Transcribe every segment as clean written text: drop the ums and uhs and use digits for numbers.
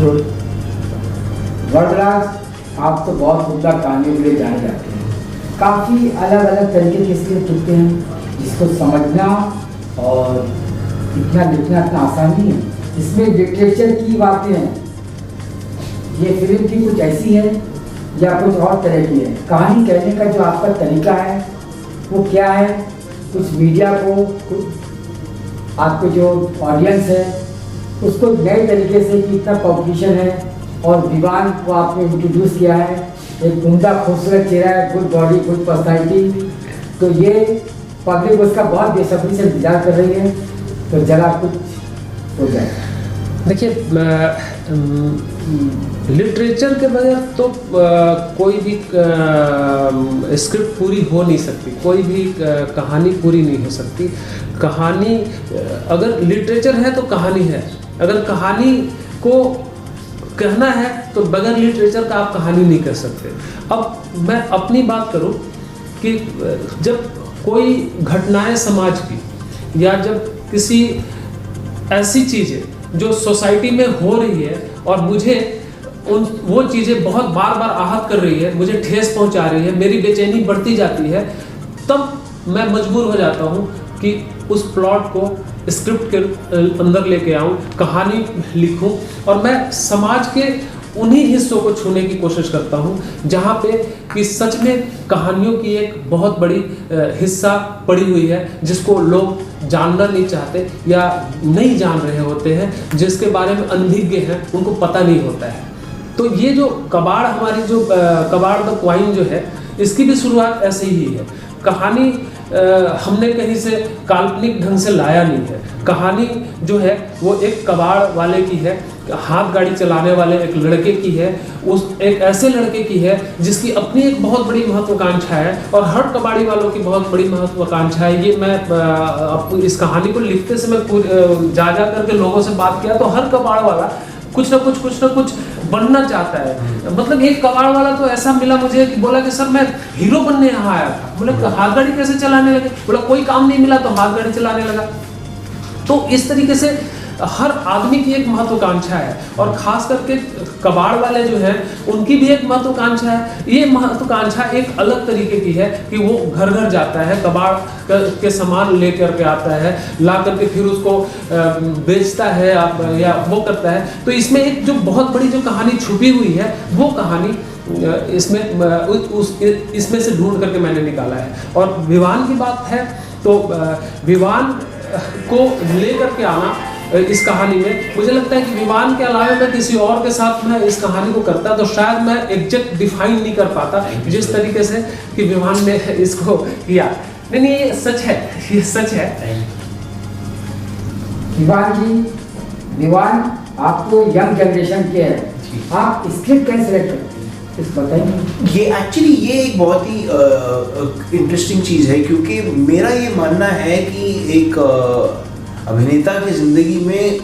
जरूर। वरदराज, आप तो बहुत उम्दा कहानियों के लिए जाने जाते हैं, काफ़ी अलग अलग तरीके के इसलिए लिखते हैं जिसको समझना और इतना लिखना इतना आसान नहीं है। इसमें लिटरेचर की बातें हैं, ये फिल्म की कुछ ऐसी है या कुछ और तरह की है? कहानी कहने का जो आपका तरीका है वो क्या है? कुछ मीडिया को, आपके जो ऑडियंस है उसको नए तरीके से कि इतना कॉम्पिटिशन है और विवान को आपने इंट्रोड्यूस किया है, एक उम्दा खूबसूरत चेहरा है, गुड बॉडी, गुड पर्सनैलिटी, तो ये पब्लिक उसका बहुत बेसब्री से इंतजार कर रही है, तो जरा कुछ हो जाए। देखिए, लिटरेचर के बगैर तो कोई भी स्क्रिप्ट पूरी हो नहीं सकती, कोई भी कहानी पूरी नहीं हो सकती। कहानी, अगर लिटरेचर है तो कहानी है, अगर कहानी को कहना है तो बगैर लिटरेचर का आप कहानी नहीं कह सकते। अब मैं अपनी बात करूं कि जब कोई घटनाएं समाज की या जब किसी ऐसी चीज़ें जो सोसाइटी में हो रही है और मुझे वो चीज़ें बहुत बार बार आहत कर रही है, मुझे ठेस पहुंचा रही है, मेरी बेचैनी बढ़ती जाती है, तब मैं मजबूर हो जाता हूं कि उस प्लॉट को स्क्रिप्ट के अंदर लेके आऊं, कहानी लिखूं और मैं समाज के उन्हीं हिस्सों को छूने की कोशिश करता हूं जहां पे कि सच में कहानियों की एक बहुत बड़ी हिस्सा पड़ी हुई है जिसको लोग जानना नहीं चाहते या नहीं जान रहे होते हैं, जिसके बारे में अनभिज्ञ हैं, उनको पता नहीं होता है। तो ये जो कबाड़, हमारी जो कबाड़ द क्वाइन जो है, इसकी भी शुरुआत ऐसे ही है। कहानी हमने कहीं से काल्पनिक ढंग से लाया नहीं है। कहानी जो है वो एक कबाड़ वाले की है, हाथ गाड़ी चलाने वाले एक लड़के की है, उस एक ऐसे लड़के की है जिसकी अपनी एक बहुत बड़ी महत्वाकांक्षा है और हर कबाड़ी वालों की बहुत बड़ी महत्वाकांक्षा है। ये मैं इस कहानी को लिखते समय जा करके लोगों से बात किया तो हर कबाड़ वाला कुछ ना कुछ बनना चाहता है। मतलब एक कबाड़ वाला तो ऐसा मिला मुझे कि बोला कि सर मैं हीरो बनने यहाँ आया था। बोले हाथ गाड़ी कैसे चलाने लगे? बोला कोई काम नहीं मिला तो हाथ गाड़ी चलाने लगा। तो इस तरीके से हर आदमी की एक महत्वाकांक्षा है और खास करके कबाड़ वाले जो हैं उनकी भी एक महत्वाकांक्षा है। ये महत्वाकांक्षा एक अलग तरीके की है कि वो घर घर जाता है, कबाड़ के सामान लेकर के आता है, ला करके फिर उसको बेचता है या वो करता है। तो इसमें एक जो बहुत बड़ी जो कहानी छुपी हुई है वो कहानी इसमें से ढूंढ करके मैंने निकाला है। और विवान की बात है तो विवान को लेकर के आना इस कहानी में, मुझे लगता है कि विवान के अलावा मैं किसी और के साथ मैं इस कहानी को करता तो शायद मैं एग्जैक्ट डिफाइन नहीं कर पाता जिस तरीके से कि विवान ने इसको किया। नहीं, ये सच है, ये सच है। विवान जी, विवान आप तो यंग जनरेशन के हैं, आप स्क्रिप्ट कैसे सेलेक्ट करते हैं, इस बताइए। ये एक्चुअली ये एक बहुत ही इंटरेस्टिंग चीज़ है, क्योंकि मेरा ये मानना है कि एक अभिनेता की ज़िंदगी में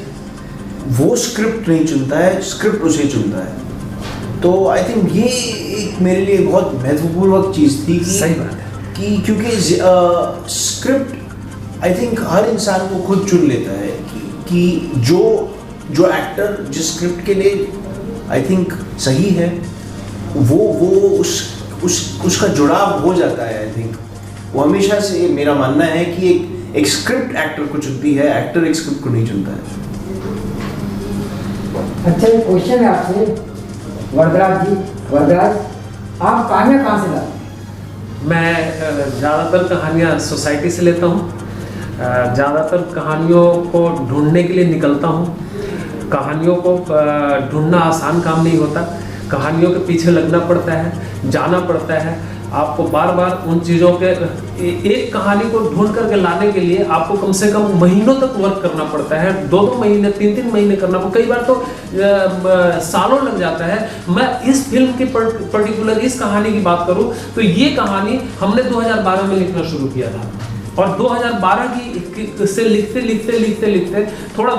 वो स्क्रिप्ट नहीं चुनता है, स्क्रिप्ट उसे चुनता है। तो आई थिंक ये एक मेरे लिए बहुत महत्वपूर्ण चीज़ थी कि सही बात है कि क्योंकि स्क्रिप्ट आई थिंक हर इंसान को खुद चुन लेता है कि जो एक्टर जिस स्क्रिप्ट के लिए आई थिंक सही है वो उसका जुड़ाव हो जाता है। आई थिंक वो हमेशा से मेरा मानना है कि एक स्क्रिप्ट एक्टर को चुनती है, एक्टर एक स्क्रिप्ट को नहीं चुनता है। अच्छा, एक क्वेश्चन है आपसे वरदराज जी। वरदराज, आप कहानियाँ कहाँ से लाते हैं? मैं ज़्यादातर कहानियाँ सोसाइटी से लेता हूँ। ज़्यादातर कहानियों को ढूंढने के लिए निकलता हूँ। कहानियों को ढूंढना आसान काम नहीं होता, कहानियों के पीछे लगना पड़ता है, जाना पड़ता है। आपको बार बार उन चीज़ों के एक कहानी को ढूंढ करके लाने के लिए आपको कम से कम महीनों तक वर्क करना पड़ता है, 2-2 महीने 3-3 महीने करना, कई बार तो सालों लग जाता है। मैं इस फिल्म के पर्टिकुलर इस कहानी की बात करूं तो ये कहानी हमने 2012 में लिखना शुरू किया था और 2012 की से लिखते थोड़ा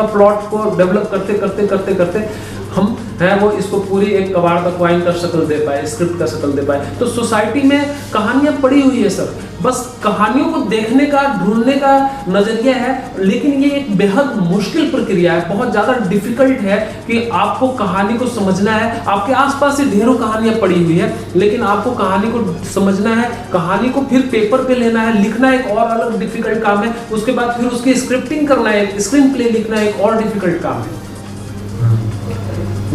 प्लॉट को डेवलप करते हम है वो इसको पूरी एक कबाड़ का क्वाइन का शक्ल दे पाए, स्क्रिप्ट का शक्ल दे पाए। तो सोसाइटी में कहानियां पड़ी हुई है सर, बस कहानियों को देखने का, ढूंढने का नजरिया है, लेकिन ये एक बेहद मुश्किल प्रक्रिया है, बहुत ज़्यादा डिफिकल्ट है कि आपको कहानी को समझना है। आपके आसपास से ढेरों कहानियां पड़ी हुई है, लेकिन आपको कहानी को समझना है, कहानी को फिर पेपर पे लेना है, लिखना एक और अलग डिफिकल्ट काम है, उसके बाद फिर उसकी स्क्रिप्टिंग करना है, स्क्रीन प्ले लिखना एक और डिफिकल्ट काम है।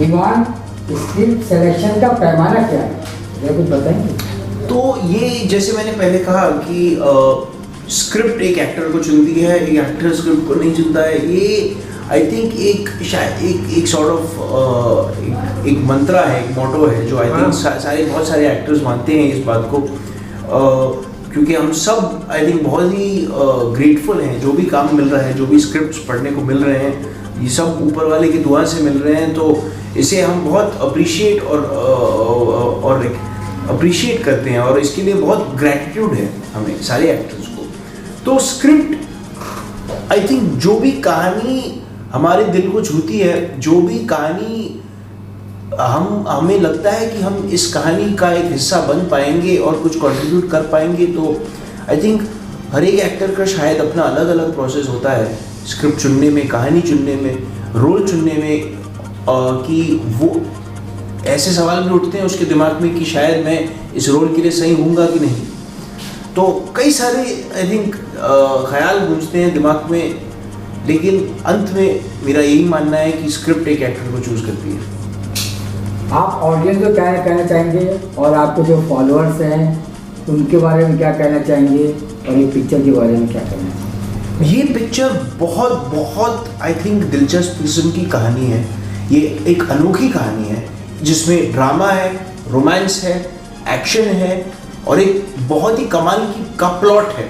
ईमान, स्क्रिप्ट सिलेक्शन का पैमाना क्या है, क्या कुछ बताएंगे? तो ये जैसे मैंने पहले कहा कि स्क्रिप्ट एक एक्टर को चुनती है, एक एक्टर स्क्रिप्ट को नहीं चुनता है। ये आई थिंक एक शायद एक सॉर्ट ऑफ एक मंत्रा है, एक मोटो है जो आई थिंक बहुत सारे एक्टर्स मानते हैं इस बात को, क्योंकि हम सब आई थिंक बहुत ही ग्रेटफुल हैं जो भी काम मिल रहा है, जो भी स्क्रिप्ट्स पढ़ने को मिल रहे हैं, ये सब ऊपर वाले की दुआ से मिल रहे हैं। तो इसे हम बहुत अप्रिशिएट और अप्रिशिएट करते हैं और इसके लिए बहुत ग्रैटिट्यूड है हमें सारे एक्टर्स को। तो स्क्रिप्ट आई थिंक जो भी कहानी हमारे दिल को छूती है, जो भी कहानी हमें लगता है कि हम इस कहानी का एक हिस्सा बन पाएंगे और कुछ कंट्रीब्यूट कर पाएंगे, तो आई थिंक हर एक एक्टर का शायद अपना अलग अलग प्रोसेस होता है स्क्रिप्ट चुनने में, कहानी चुनने में, रोल चुनने में, कि वो ऐसे सवाल भी उठते हैं उसके दिमाग में कि शायद मैं इस रोल के लिए सही हूँगा कि नहीं। तो कई सारे आई थिंक ख्याल गूंजते हैं दिमाग में, लेकिन अंत में मेरा यही मानना है कि स्क्रिप्ट एक एक्टर को चूज़ करती है। आप ऑडियंस को क्या कहना चाहेंगे और आपके जो फॉलोअर्स हैं उनके बारे में क्या कहना चाहेंगे और ये पिक्चर के बारे में क्या कहना चाहेंगे? ये पिक्चर बहुत बहुत आई थिंक दिलचस्प किस्म की कहानी है। ये एक अनोखी कहानी है जिसमें ड्रामा है, रोमांस है, एक्शन है और एक बहुत ही कमाल का प्लॉट है।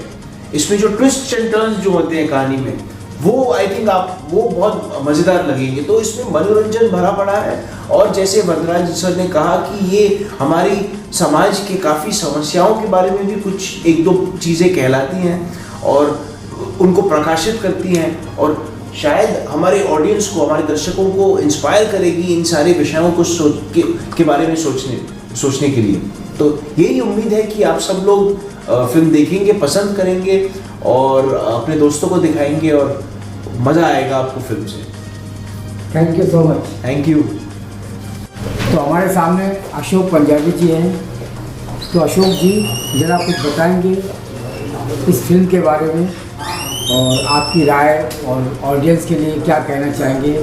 इसमें जो ट्विस्ट एंड टर्न्स जो होते हैं कहानी में, वो आई थिंक आप वो बहुत मज़ेदार लगेंगे। तो इसमें मनोरंजन भरा पड़ा है और जैसे वरदराज सर ने कहा कि ये हमारी समाज के काफ़ी समस्याओं के बारे में भी कुछ एक दो चीज़ें कहलाती हैं और उनको प्रकाशित करती हैं और शायद हमारे ऑडियंस को, हमारे दर्शकों को इंस्पायर करेगी इन सारे विषयों को के बारे में सोचने के लिए। तो यही उम्मीद है कि आप सब लोग फिल्म देखेंगे, पसंद करेंगे और अपने दोस्तों को दिखाएंगे और मज़ा आएगा आपको फिल्म से। Thank you so much. Thank you. तो हमारे सामने अशोक पंजाबी जी हैं। तो अशोक जी ज़रा कुछ बताएंगे इस फिल्म के बारे में और आपकी राय और ऑडियंस के लिए क्या कहना चाहेंगे?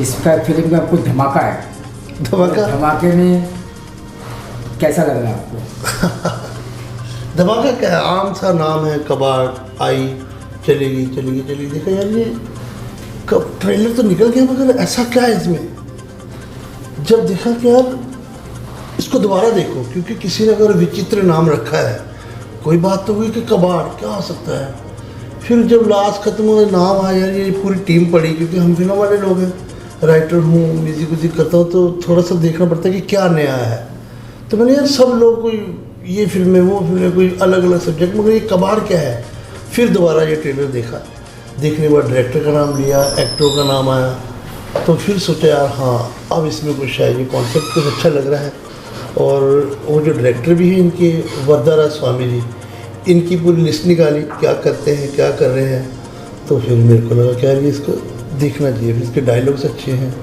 इसका फिल्म में कुछ धमाका है, धमाके में कैसा लग रहा है आपको? धमाका क्या है, आम सा नाम है, कबाड़ आई चलेगी चलेगी चलेगी। देखा यार, ये कब ट्रेलर तो निकल गया मगर ऐसा क्या है इसमें। जब देखा कि यार इसको दोबारा देखो, क्योंकि किसी ने अगर विचित्र नाम रखा है, कोई बात तो हुई कि कबाड़ क्या हो सकता है। फिर जब लास्ट खत्म हुआ, नाम आया, यार ये पूरी टीम पड़ी, क्योंकि हम फिल्म वाले लोग हैं, राइटर हूँ, म्यूज़िक व्यूज़िक करता हूँ, तो थोड़ा सा देखना पड़ता है कि क्या नया है। तो मैंने यार सब लोग कोई ये फिल्म है, वो फिल्म है, कोई अलग अलग सब्जेक्ट, मगर ये कबाड़ क्या है। फिर दोबारा ये ट्रेलर देखा, देखने के बाद डायरेक्टर का नाम लिया, एक्टरों का नाम आया, तो फिर सोचा यार हाँ अब इसमें कुछ है, ये कॉन्सेप्ट कुछ अच्छा लग रहा है। और वो जो डायरेक्टर भी हैं इनके, वरदराज स्वामी जी, इनकी पूरी लिस्ट निकाली क्या करते हैं, क्या कर रहे हैं। तो फिर मेरे को लगा कि यार ये इसको देखना चाहिए। फिर इसके डायलॉग्स अच्छे हैं,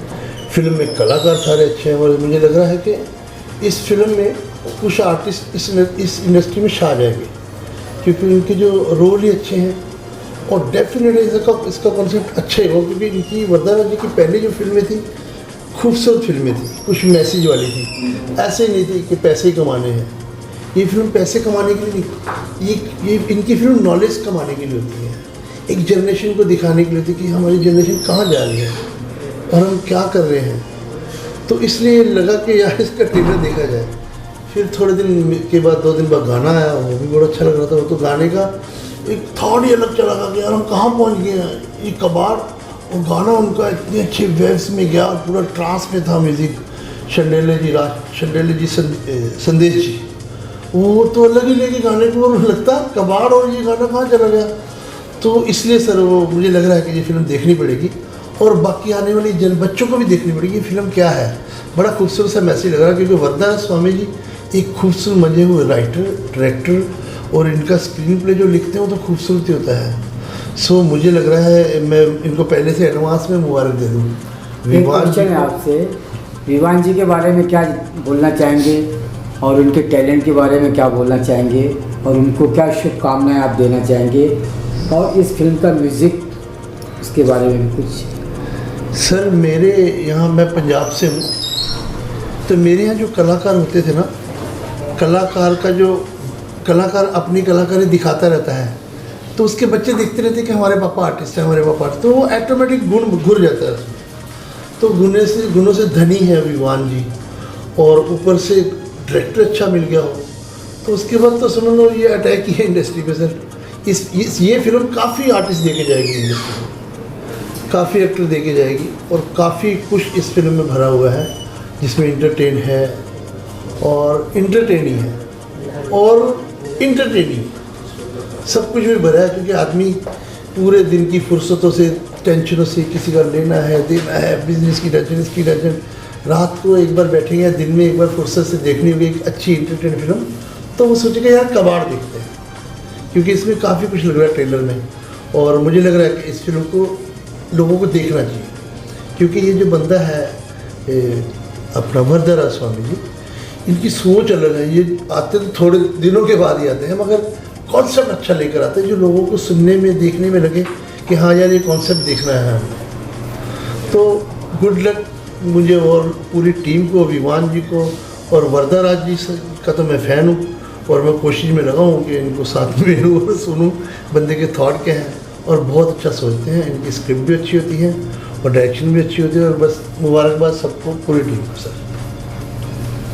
फिल्म में कलाकार सारे अच्छे हैं और मुझे लग रहा है कि इस फिल्म में कुछ आर्टिस्ट इस इंडस्ट्री में छा जाएंगे, क्योंकि उनके जो रोल ही अच्छे हैं और डेफिनेटली इसका कॉन्सेप्ट अच्छा ही हो, क्योंकि इनकी वरदराज जी की पहली जो फिल्में थी खूबसूरत फिल्में थी, कुछ मैसेज वाली थी, ऐसे नहीं थी कि पैसे ही कमाने हैं। ये फिल्म पैसे कमाने के लिए नहीं, ये इनकी फिल्म नॉलेज कमाने के लिए होती है, एक जनरेशन को दिखाने के लिए होती है कि हमारी जनरेशन कहाँ जा रही है और हम क्या कर रहे हैं। तो इसलिए लगा कि यार इसका ट्रेलर देखा जाए। फिर थोड़े दिन के बाद, 2 दिन बाद गाना आया, वो भी बड़ा अच्छा लग रहा था। वो तो गाने का एक थॉट ही अलग चला कि यार हम कहाँ पहुँच गए हैं, ये कबाड़। और गाना उनका इतने अच्छे वेव्स में गया, पूरा ट्रांस में था म्यूज़िक। शंडेले जी संदेश जी, वो तो अलग ही लेके गाने को लगता कबाड़, और ये गाना कहाँ चला गया। तो इसलिए सर वो मुझे लग रहा है कि ये फिल्म देखनी पड़ेगी और बाकी आने वाली बच्चों को भी देखनी पड़ेगी ये फिल्म क्या है। बड़ा खूबसूरत सा मैसेज लग रहा है, क्योंकि वरदा स्वामी जी एक खूबसूरत मजे हुए राइटर, डायरेक्टर, और इनका स्क्रीन प्ले जो लिखते हैं वो तो खूबसूरत ही होता है। सो मुझे लग रहा है मैं इनको पहले से एडवांस में मुबारक दे दूँ। एक क्वेश्चन है आपसे, विवान जी के बारे में क्या बोलना चाहेंगे और उनके टैलेंट के बारे में क्या बोलना चाहेंगे और उनको क्या शुभकामनाएं आप देना चाहेंगे, और इस फिल्म का म्यूज़िक उसके बारे में भी कुछ। सर मेरे यहाँ, मैं पंजाब से हूँ, तो मेरे यहाँ जो कलाकार होते थे ना, कलाकार अपनी कलाकारी दिखाता रहता है, तो उसके बच्चे देखते रहते कि हमारे पापा आर्टिस्ट हैं, हमारे पापा आर्टिस्ट, तो वो ऑटोमेटिक गुण घुर जाता है उसमें। तो गुणों से धनी है विवान जी, और ऊपर से डायरेक्टर अच्छा मिल गया हो, तो उसके बाद तो समझ लो ये अटैक ही है इंडस्ट्री पे सर। ये फिल्म काफ़ी आर्टिस्ट देके जाएगी इंडस्ट्री को, काफ़ी एक्टर देके जाएगी, और काफ़ी कुछ इस फिल्म में भरा हुआ है जिसमें इंटरटेन है और इंटरटेनिंग है और इंटरटेनिंग सब कुछ भी भरा है। क्योंकि आदमी पूरे दिन की फुर्सतों से, टेंशनों से, किसी का लेना है देना है, बिजनेस की टेंशन, इसकी टेंशन, रात को एक बार बैठेंगे, दिन में एक बार फुर्सत से देखनी होगी एक अच्छी इंटरटेन फिल्म, तो वो सोचेगा यार कबाड़ देखते हैं, क्योंकि इसमें काफ़ी कुछ लग रहा है ट्रेलर में। और मुझे लग रहा है कि इस फिल्म को लोगों को देखना चाहिए, क्योंकि ये जो बंदा है अपना वरदा स्वामी जी, इनकी सोच अलग है। ये आते तो थोड़े दिनों के बाद ही आते हैं, मगर कॉन्सेप्ट अच्छा लेकर आते हैं जो लोगों को सुनने में, देखने में लगे कि हाँ यार ये कॉन्सेप्ट देखना है हमें। तो गुड लक मुझे और पूरी टीम को, विवान जी को और वरदा राज जी का तो मैं फ़ैन हूँ, और मैं कोशिश में लगा हूँ कि इनको साथ में लूँ और सुनूँ बंदे के थॉट क्या हैं, और बहुत अच्छा सोचते हैं। इनकी स्क्रिप्ट भी अच्छी होती है और डायरेक्शन भी अच्छी होती है, और बस मुबारकबाद सबको, पूरी टीम को सर।